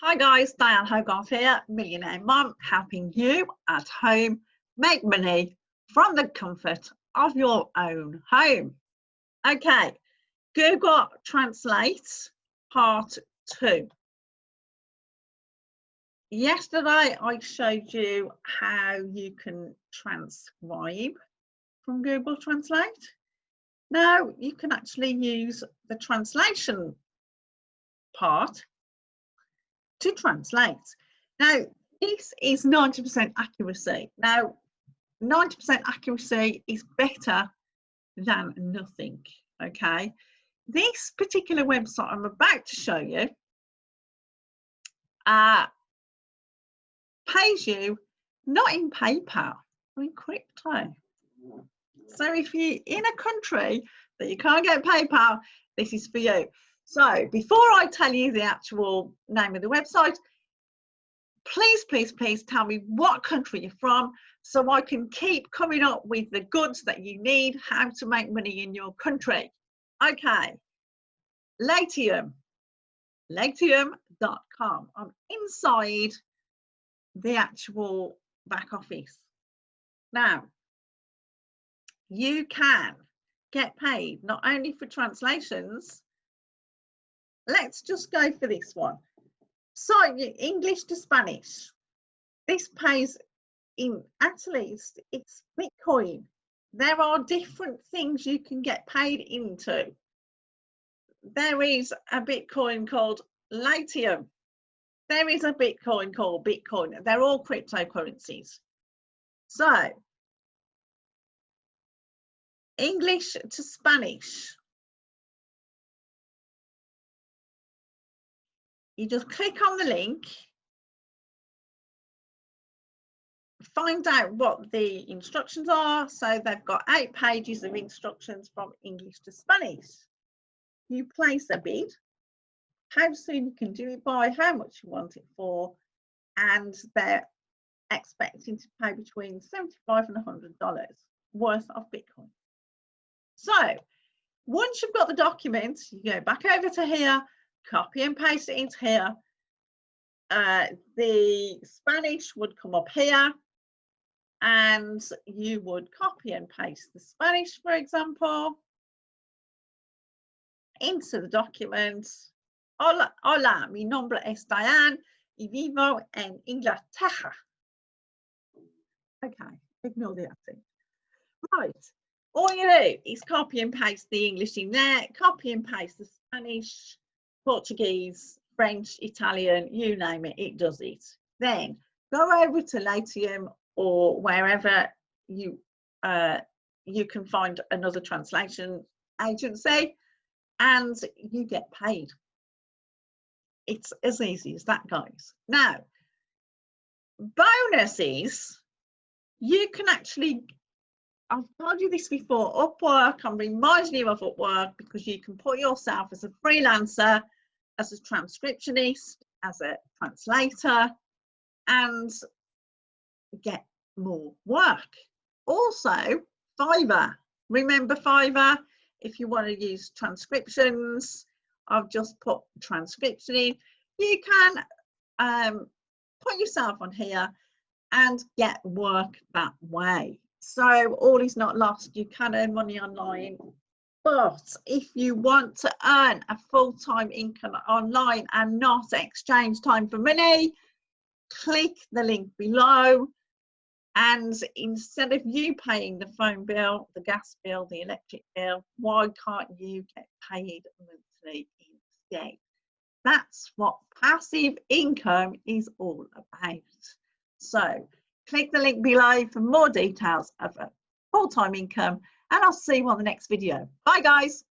Hi guys, Diane Hogarth here, Millionaire Mum, helping you at home make money from the comfort of your own home. Okay, Google Translate Part 2. Yesterday I showed you how you can transcribe from Google Translate. Now you can actually use the translation part to translate. Now, this is 90% accuracy. Now, 90% accuracy is better than nothing, okay? This particular website I'm about to show you pays you not in PayPal, but in crypto. So if you're in a country that you can't get PayPal, this is for you. So before I tell you the actual name of the website, please tell me what country you're from so I can keep coming up with the goods that you need, how to make money in your country. Okay, Latium, latium.com. I'm inside the actual back office. Now, you can get paid not only for translations. Let's just go for this one. So English to Spanish. This pays in, actually it's Bitcoin. There are different things you can get paid into. There is a Bitcoin called Latium. There is a Bitcoin called Bitcoin. They're all cryptocurrencies. So English to Spanish. You just click on the link, find out what the instructions are. So they've got 8 pages of instructions from English to Spanish. You place a bid, how soon you can do it by, how much you want it for, and they're expecting to pay between $75 and $100 worth of Bitcoin. So once you've got the document, you go back over to here, copy and paste it into here. The Spanish would come up here, and you would copy and paste the Spanish, for example, into the document. Hola, mi nombre es Diane y vivo en Inglaterra. Okay, ignore the accent. Right, all you do is copy and paste the English in there, copy and paste the Spanish, Portuguese, French, Italian, you name it, it does it. Then go over to Latium or wherever you can find another translation agency, and you get paid. It's as easy as that, guys. Now, bonus is you can actually, I've told you this before, Upwork, I'm reminding you of Upwork because you can put yourself as a freelancer, as a transcriptionist, as a translator, and get more work. Also, Fiverr. Remember Fiverr? If you want to use transcriptions, I've just put transcription in. You can put yourself on here and get work that way. So all is not lost. You can earn money online. But if you want to earn a full-time income online and not exchange time for money, click the link below. And instead of you paying the phone bill, the gas bill, the electric bill, why can't you get paid monthly instead? That's what passive income is all about. So click the link below for more details of a full-time income, and I'll see you on the next video. Bye guys.